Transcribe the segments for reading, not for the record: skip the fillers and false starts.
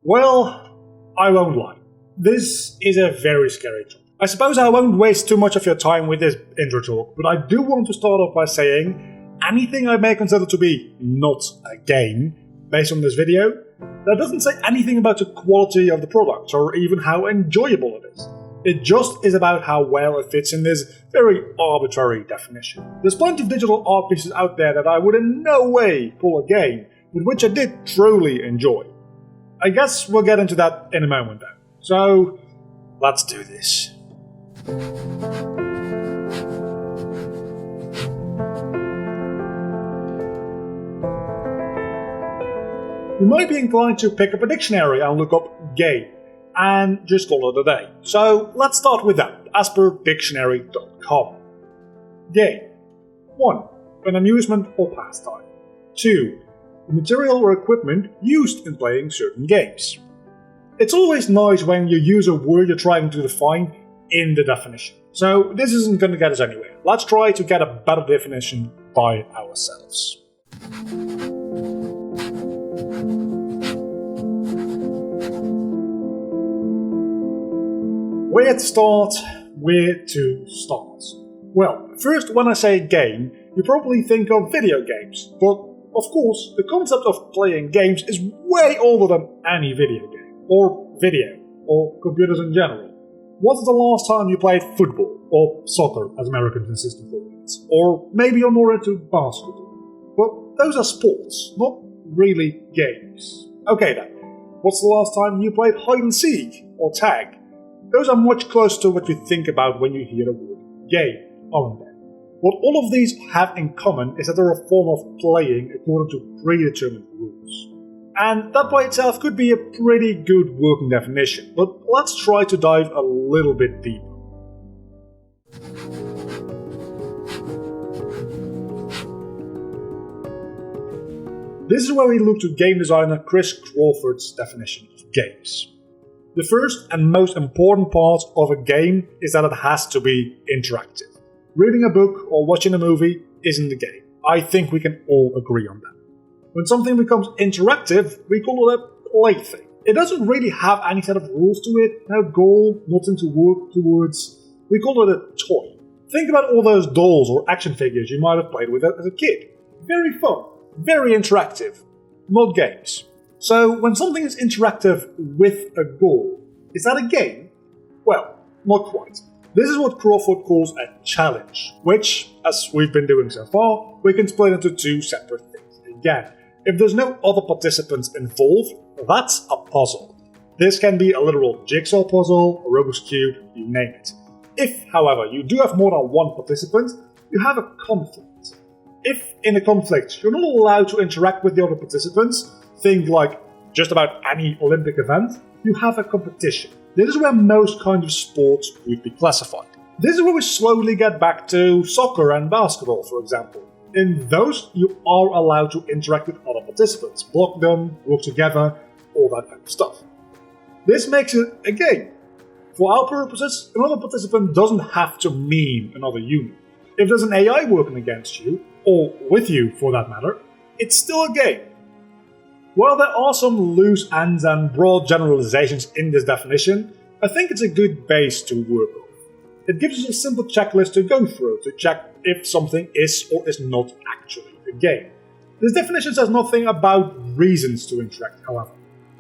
Well, I won't lie. This is a very scary talk. I suppose I won't waste too much of your time with this intro talk, but I do want to start off by saying anything I may consider to be not a game based on this video, that doesn't say anything about the quality of the product or even how enjoyable it is. It just is about how well it fits in this very arbitrary definition. There's plenty of digital art pieces out there that I would in no way call a game, but which I did truly enjoy. I guess we'll get into that in a moment though. So, let's do this. You might be inclined to pick up a dictionary and look up game, and just call it a day. So let's start with that, as per dictionary.com. Game. 1. An amusement or pastime. 2. The material or equipment used in playing certain games. It's always nice when you use a word you're trying to define in the definition. So this isn't going to get us anywhere. Let's try to get a better definition by ourselves. Where to start? Well, first, when I say game, you probably think of video games, but of course, the concept of playing games is way older than any video game, or video, or computers in general. What was the last time you played football, or soccer, as Americans insist on calling it, or maybe you're more into basketball? Well, those are sports, not really games. Okay then, what's the last time you played hide and seek, or tag? Those are much closer to what you think about when you hear the word game, aren't they? What all of these have in common is that they're a form of playing according to predetermined rules. And that by itself could be a pretty good working definition, but let's try to dive a little bit deeper. This is where we look to game designer Chris Crawford's definition of games. The first and most important part of a game is that it has to be interactive. Reading a book or watching a movie isn't a game. I think we can all agree on that. When something becomes interactive, we call it a plaything. It doesn't really have any set of rules to it, no goal, nothing to work towards. We call it a toy. Think about all those dolls or action figures you might have played with as a kid. Very fun, very interactive, not games. So, when something is interactive with a goal, is that a game? Well, not quite. This is what Crawford calls a challenge, which, as we've been doing so far, we can split into two separate things. Again, if there's no other participants involved, that's a puzzle. This can be a literal jigsaw puzzle, a Rubik's Cube, you name it. If, however, you do have more than one participant, you have a conflict. If, in a conflict, you're not allowed to interact with the other participants, think like just about any Olympic event, you have a competition. This is where most kinds of sports would be classified. This is where we slowly get back to soccer and basketball, for example. In those, you are allowed to interact with other participants, block them, work together, all that kind of stuff. This makes it a game. For our purposes, another participant doesn't have to mean another human. If there's an AI working against you, or with you for that matter, it's still a game. While there are some loose ends and broad generalizations in this definition, I think it's a good base to work off. It gives us a simple checklist to go through to check if something is or is not actually a game. This definition says nothing about reasons to interact, however.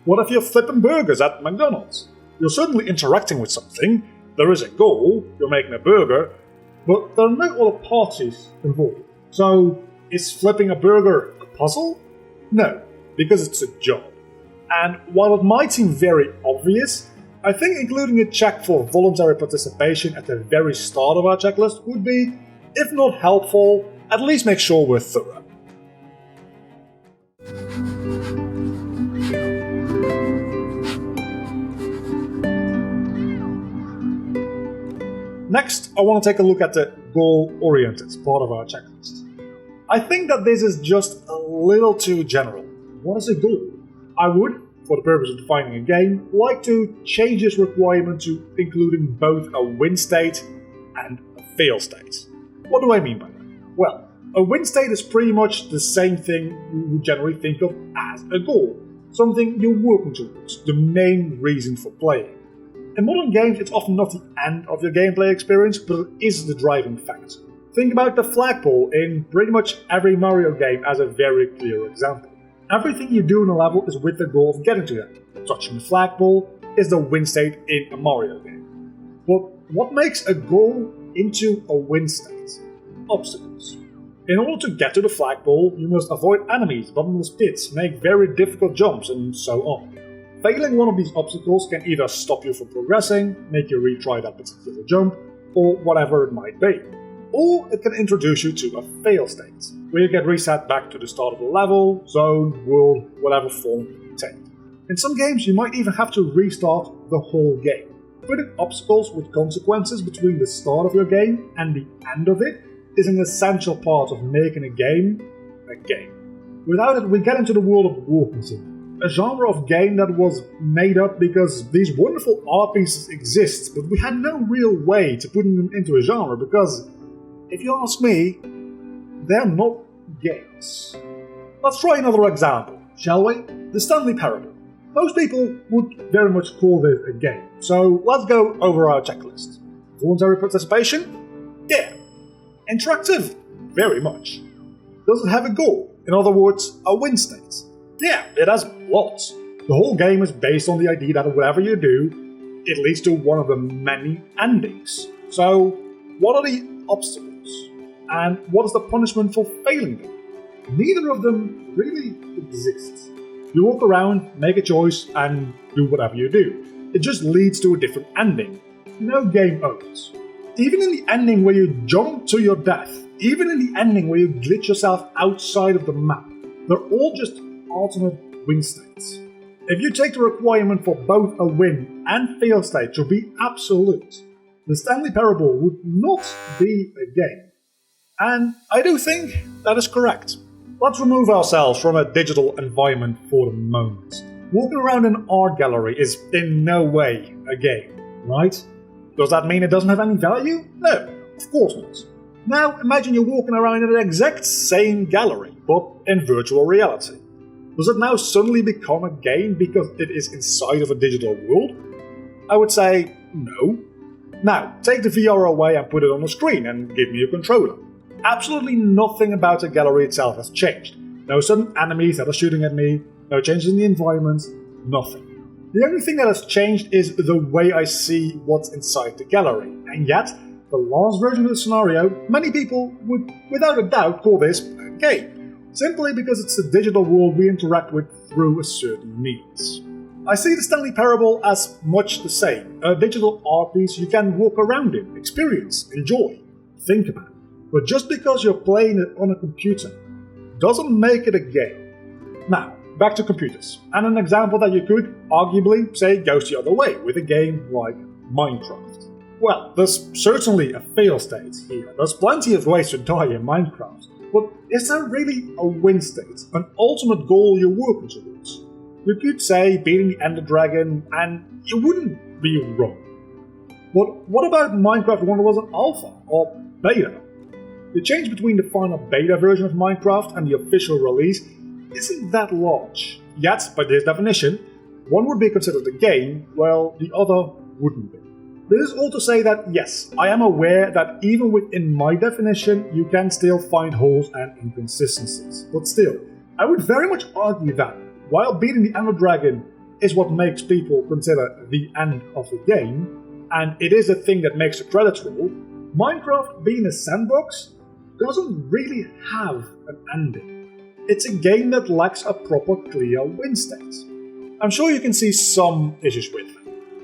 What if you're flipping burgers at McDonald's? You're certainly interacting with something, there is a goal, you're making a burger, but there are no other parties involved. So, is flipping a burger a puzzle? No, because it's a job. And while it might seem very obvious, I think including a check for voluntary participation at the very start of our checklist would be, if not helpful, at least make sure we're thorough. Next, I want to take a look at the goal-oriented part of our checklist. I think that this is just a little too general. What is a goal? I would, for the purpose of defining a game, like to change this requirement to including both a win state and a fail state. What do I mean by that? Well, a win state is pretty much the same thing you would generally think of as a goal. something you're working towards, the main reason for playing. In modern games, it's often not the end of your gameplay experience, but it is the driving factor. Think about the flagpole in pretty much every Mario game as a very clear example. Everything you do in a level is with the goal of getting to that. Touching the flagpole is the win state in a Mario game. But what makes a goal into a win state? Obstacles. In order to get to the flagpole, you must avoid enemies, bottomless pits, make very difficult jumps, and so on. Failing one of these obstacles can either stop you from progressing, make you retry that particular jump, or whatever it might be. Or it can introduce you to a fail state, where you get reset back to the start of the level, zone, world, whatever form you take. In some games, you might even have to restart the whole game. Putting obstacles with consequences between the start of your game and the end of it is an essential part of making a game a game. Without it, we get into the world of walking sim, a genre of game that was made up because these wonderful art pieces exist, but we had no real way to put them into a genre because, if you ask me, they're not games. Let's try another example, shall we? The Stanley Parable. Most people would very much call this a game, so let's go over our checklist. Voluntary participation? Yeah. Interactive? Very much. Does it have a goal? In other words, a win state? Yeah, it has lots. The whole game is based on the idea that whatever you do, it leads to one of the many endings. So, what are the obstacles? And what is the punishment for failing them? Neither of them really exists. You walk around, make a choice, and do whatever you do. It just leads to a different ending. No game owns. Even in the ending where you jump to your death, even in the ending where you glitch yourself outside of the map, they're all just alternate win states. If you take the requirement for both a win and fail state to be absolute, the Stanley Parable would not be a game. And I do think that is correct. Let's remove ourselves from a digital environment for the moment. Walking around an art gallery is in no way a game, right? Does that mean it doesn't have any value? No, of course not. Now imagine you're walking around in the exact same gallery, but in virtual reality. Does it now suddenly become a game because it is inside of a digital world? I would say no. Now, take the VR away and put it on a screen and give me a controller. Absolutely nothing about the gallery itself has changed. No sudden enemies that are shooting at me, no changes in the environment, nothing. The only thing that has changed is the way I see what's inside the gallery, and yet, the last version of the scenario, many people would without a doubt call this a game, simply because it's the digital world we interact with through a certain means. I see the Stanley Parable as much the same, a digital art piece you can walk around in, experience, enjoy, think about. But just because you're playing it on a computer doesn't make it a game. Now, back to computers, and an example that you could arguably say goes the other way with a game like Minecraft. Well, there's certainly a fail state here. There's plenty of ways to die in Minecraft, but is there really a win state, an ultimate goal you're working towards? You could say beating the Ender Dragon, and you wouldn't be wrong. But what about Minecraft when it was an alpha or beta? The change between the final beta version of Minecraft and the official release isn't that large. Yet, by this definition, one would be considered a game, while the other wouldn't be. This is all to say that yes, I am aware that even within my definition, you can still find holes and inconsistencies. But still, I would very much argue that, while beating the Ender Dragon is what makes people consider the end of the game, and it is the thing that makes the credits roll, Minecraft being a sandbox doesn't really have an ending. It's a game that lacks a proper clear win state. I'm sure you can see some issues with it.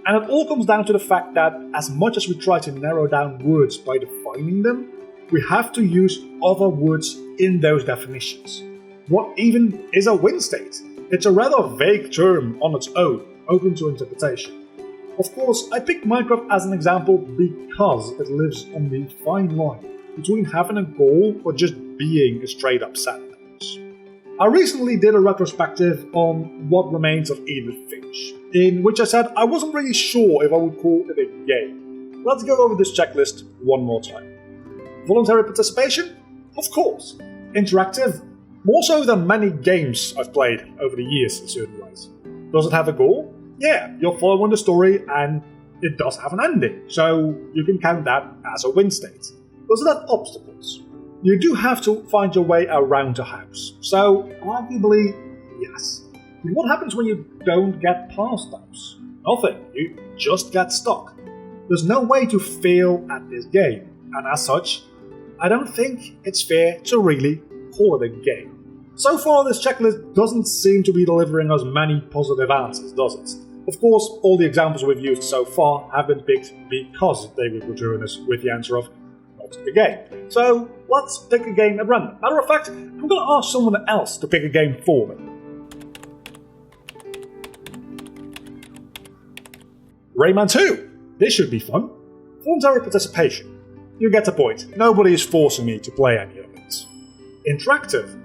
And it all comes down to the fact that as much as we try to narrow down words by defining them, we have to use other words in those definitions. What even is a win state? It's a rather vague term on its own, open to interpretation. Of course, I picked Minecraft as an example because it lives on the fine line between having a goal or just being a straight up sandbox. I recently did a retrospective on What Remains of Edith Finch, in which I said I wasn't really sure if I would call it a game. Let's go over this checklist one more time. Voluntary participation? Of course. Interactive? More so than many games I've played over the years in certain ways. Does it have a goal? Yeah, you're following the story and it does have an ending, so you can count that as a win state. Does it have obstacles? You do have to find your way around the house, so arguably, yes. But what happens when you don't get past those? Nothing, you just get stuck. There's no way to fail at this game, and as such, I don't think it's fair to really call it a game. So far, this checklist doesn't seem to be delivering us many positive answers, does it? Of course, all the examples we've used so far have been picked because they would return us with the answer of not a game. So let's pick a game at random. Matter of fact, I'm going to ask someone else to pick a game for me. Rayman 2! This should be fun. Voluntary participation. You get the point. Nobody is forcing me to play any of it. Interactive.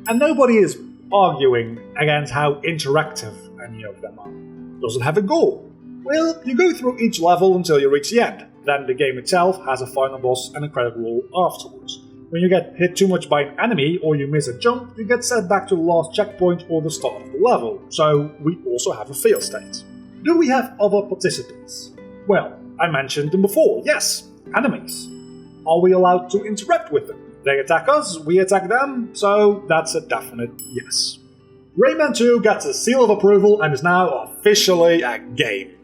And nobody is arguing against how interactive any of them are. Does it have a goal? Well, you go through each level until you reach the end. Then the game itself has a final boss and a credit roll afterwards. When you get hit too much by an enemy or you miss a jump, you get sent back to the last checkpoint or the start of the level, so we also have a fail state. Do we have other participants? Well, I mentioned them before, yes, enemies. Are we allowed to interact with them? They attack us, we attack them, so that's a definite yes. Rayman 2 gets a seal of approval and is now officially a game.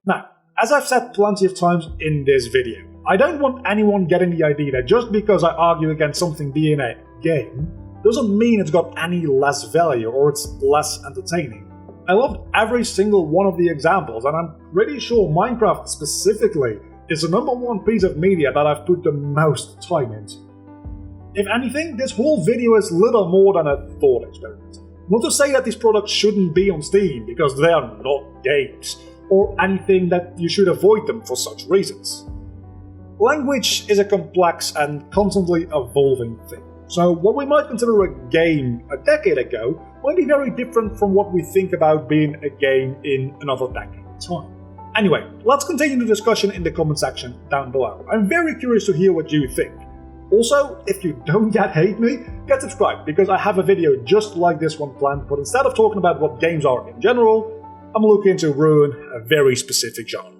Now, as I've said plenty of times in this video, I don't want anyone getting the idea that just because I argue against something being a game, doesn't mean it's got any less value or it's less entertaining. I loved every single one of the examples, and I'm pretty sure Minecraft specifically is the #1 piece of media that I've put the most time into. If anything, this whole video is little more than a thought experiment. Not to say that these products shouldn't be on Steam, because they are not games, or anything that you should avoid them for such reasons. Language is a complex and constantly evolving thing, so what we might consider a game a decade ago might be very different from what we think about being a game in another decade's time. Anyway, let's continue the discussion in the comment section down below. I'm very curious to hear what you think. Also, if you don't yet hate me, get subscribed, because I have a video just like this one planned, but instead of talking about what games are in general, I'm looking to ruin a very specific genre.